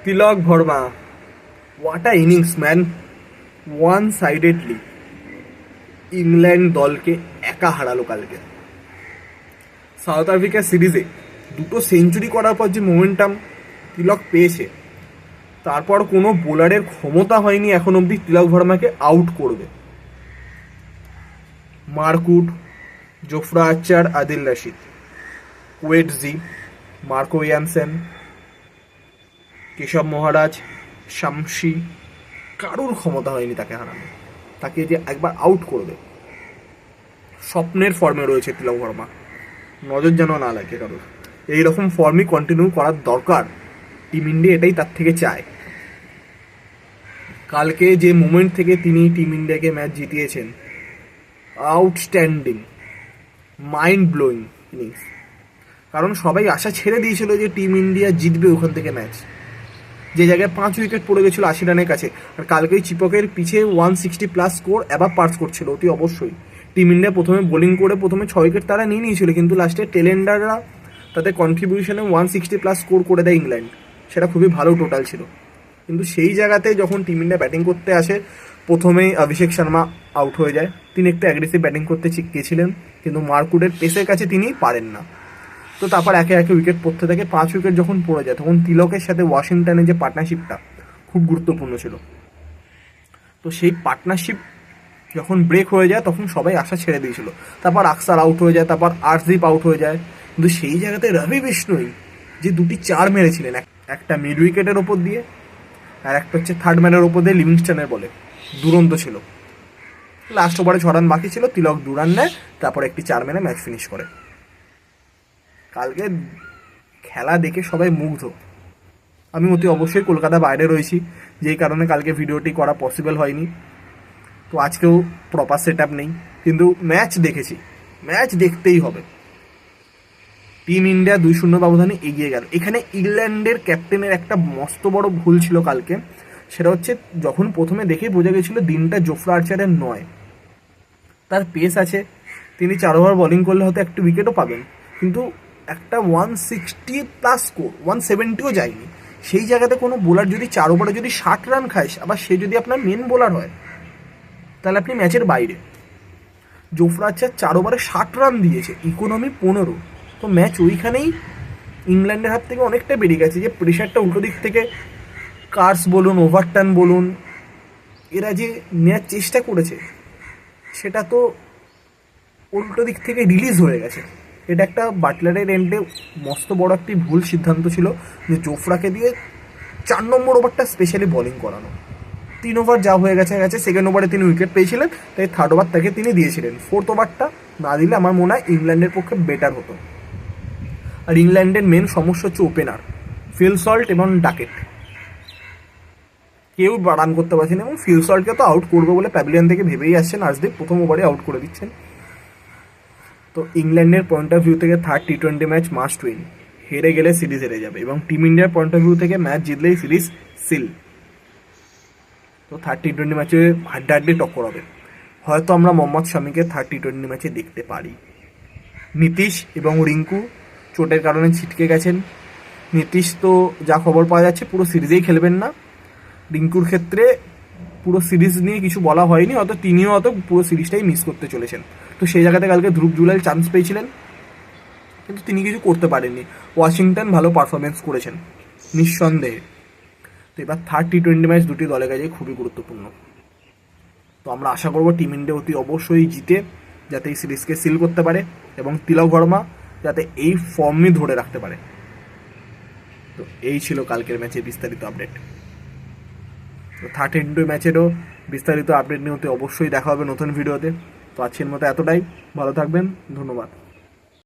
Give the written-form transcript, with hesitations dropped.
Tilak Varma, what a innings man. One sidedly England দলকে একা হারালো কালকে। সাউথ আফ্রিকা সিরিজে দুটো সেঞ্চুরি করার পর যে মোমেন্টাম তিলক পেয়েছে, তারপর কোনো বোলারের ক্ষমতা হয়নি এখন অবধি তিলক ভার্মাকে আউট করবে। Mark Wood, Jofra Archer, Adil Rashid, Coetzee, Marco Jansen, Keshav Maharaj, Shamsi, কারোর ক্ষমতা হয়নি তাকে হারানো, তাকে যে একবার আউট করবে। স্বপ্নের ফর্মে রয়েছে তিলক ভার্মা, নজর যেন না লাগে কারোর। এইরকম ফর্মই কন্টিনিউ করার দরকার, টিম ইন্ডিয়া এটাই তার থেকে চায়। কালকে যে মোমেন্ট থেকে তিনি টিম ইন্ডিয়াকে ম্যাচ জিতিয়েছেন, আউটস্ট্যান্ডিং, মাইন্ড ব্লোয়িং ইনিংস। কারণ সবাই আশা ছেড়ে দিয়েছিল যে টিম ইন্ডিয়া জিতবে ওখান থেকে ম্যাচ, যে জায়গায় 5 উইকেট পড়ে গেছিলো 80 রানের কাছে। আর কালকেই চিপকের পিছে 160+ স্কোর অ্যাবাভ পার্স করছিল অতি অবশ্যই। টিম ইন্ডিয়া প্রথমে বোলিং করে প্রথমে 6 উইকেট তারা নিয়ে নিয়েছিল, কিন্তু লাস্টে টেলেন্ডাররা তাদের কন্ট্রিবিউশনে 160+ স্কোর করে দেয় ইংল্যান্ড। সেটা খুবই ভালো টোটাল ছিল। কিন্তু সেই জায়গাতে যখন টিম ইন্ডিয়া ব্যাটিং করতে আসে, প্রথমেই অভিষেক শর্মা আউট হয়ে যায়। তিনি একটু অ্যাগ্রেসিভ ব্যাটিং করতে গেছিলেন, কিন্তু মার্কুটের পেসের কাছে তিনি পারেন না। তো তারপর একে একে উইকেট পড়তে থাকে। 5 উইকেট যখন পড়ে যায়, তখন তিলকের সাথে ওয়াশিংটনের যে পার্টনারশিপটা খুব গুরুত্বপূর্ণ ছিল। তো সেই পার্টনারশিপ যখন ব্রেক হয়ে যায়, তখন সবাই আশা ছেড়ে দিয়েছিল। তারপর আকসার আউট হয়ে যায়, তারপর আরশদীপ আউট হয়ে যায়। কিন্তু সেই জায়গাতে রবি বিষ্ণুই যে 2টি 4 মেরেছিলেন, একটা মিড উইকেটের ওপর দিয়ে আর একটা হচ্ছে থার্ড ম্যানের ওপর দিয়ে লিভিংস্টনের বলে, দুরন্ত ছিল। লাস্ট ওভারে 6 রান বাকি ছিল, তিলক 2 রান নেয়, তারপর একটি 4 মেরে ম্যাচ ফিনিশ করে। কালকে খেলা দেখে সবাই মুগ্ধ। আমি অতি অবশ্যই কলকাতা বাইরে রয়েছি, যেই কারণে কালকে ভিডিওটি করা পসিবল হয়নি। তো আজকেও প্রপার সেট আপ নেই, কিন্তু ম্যাচ দেখেছি, ম্যাচ দেখতেই হবে। টিম ইন্ডিয়া 2-0 ব্যবধানে এগিয়ে গেল। এখানে ইংল্যান্ডের ক্যাপ্টেনের একটা মস্ত বড় ভুল ছিল কালকে। সেটা হচ্ছে, যখন প্রথমে দেখেই বোঝা গেছিল দিনটা জোফরা আর্চারের নয়। তার পেস আছে, তিনি 4 ওভার বোলিং করলে হয়তো একটা উইকেটও পাবেন, কিন্তু একটা 160+ স্কোর, 170ও যায়নি। সেই জায়গাতে কোনো বোলার যদি 4 ওভারে যদি 60 রান খায়, আবার সে যদি আপনার মেন বোলার হয়, তাহলে আপনি ম্যাচের বাইরে। জোফরা আর্চার 4 ওভারে 60 রান দিয়েছে, ইকোনমি 15। তো ম্যাচ ওইখানেই ইংল্যান্ডের হাত থেকে অনেকটা বেরিয়ে গেছে। যে প্রেশারটা উল্টো দিক থেকে কার্স বলুন, ওভারটার্ন বলুন, এরা যে নেওয়ার চেষ্টা করেছে, সেটা তো উল্টো দিক থেকে রিলিজ হয়ে গেছে। এটা একটা বাটলারের এন্ডে মস্ত বড় একটি ভুল সিদ্ধান্ত ছিল, যে জোফরাকে দিয়ে 4 নম্বর ওভারটা স্পেশালি বোলিং করানো। 3 ওভার যা হয়ে গেছে গেছে। সেকেন্ড ওভারে তিনি উইকেট পেয়েছিলেন, তাই থার্ড ওভার তাকে তিনি দিয়েছিলেন। 4th ওভারটা না দিলে আমার মনে হয় ইংল্যান্ডের পক্ষে বেটার হতো। আর ইংল্যান্ডের মেন সমস্যা হচ্ছে ওপেনার ফিল সল্ট এবং ডাকেট। কেউ রান করতে পারছে না, এবং ফিল সল্টকে তো আউট করবো বলে প্যাভিলিয়ন থেকে ভেবেই আসছেন। আজকে প্রথম ওভারে আউট করে দিচ্ছেন। তো ইংল্যান্ডের পয়েন্ট অফ ভিউ থেকে third T20 match must win. হেরে গেলে সিরিজ হেরে যাবে, এবং টিম ইন্ডিয়ার পয়েন্ট অফ ভিউ থেকে ম্যাচ জিতলেই সিরিজ সিল। তো থার্ড টি20 ম্যাচে হাড্ডাহাড্ডি টক্কর হবে। হয়তো আমরা মোহাম্মদ শামিকে থার্ড টি20 ম্যাচে দেখতে পারি। নীতিশ এবং রিঙ্কু চোটের কারণে ছিটকে গেছেন। নীতিশ তো যা খবর পাওয়া যাচ্ছে পুরো সিরিজেই খেলবেন না। রিঙ্কুর ক্ষেত্রে পুরো সিরিজ নিয়ে কিছু বলা হয়নি, হয়তো তিনিও হয়তো পুরো সিরিজটাই মিস করতে চলেছেন। তো সেই জায়গাতে কালকে ধ্রুব জুলাল চান্স পেয়েছিলেন, কিন্তু তিনি কিছু করতে পারেননি। ওয়াশিংটন ভালো পারফরমেন্স করেছেন নিঃসন্দেহে। তো এবার থার্ড টি20 ম্যাচ দুটি দলের কাছে খুবই গুরুত্বপূর্ণ। তো আমরা আশা করবো টিম ইন্ডিয়া অতি অবশ্যই জিতে, যাতে এই সিরিজকে সিল করতে পারে, এবং তিলক ভার্মা যাতে এই ফর্মই ধরে রাখতে পারে। তো এই ছিল কালকের ম্যাচের বিস্তারিত আপডেট। তো থার্ড টি20 ম্যাচেরও বিস্তারিত আপডেট নিয়ে অবশ্যই দেখা হবে নতুন ভিডিওতে। তো আজকের মতো এতটাই, ভালো থাকবেন, ধন্যবাদ।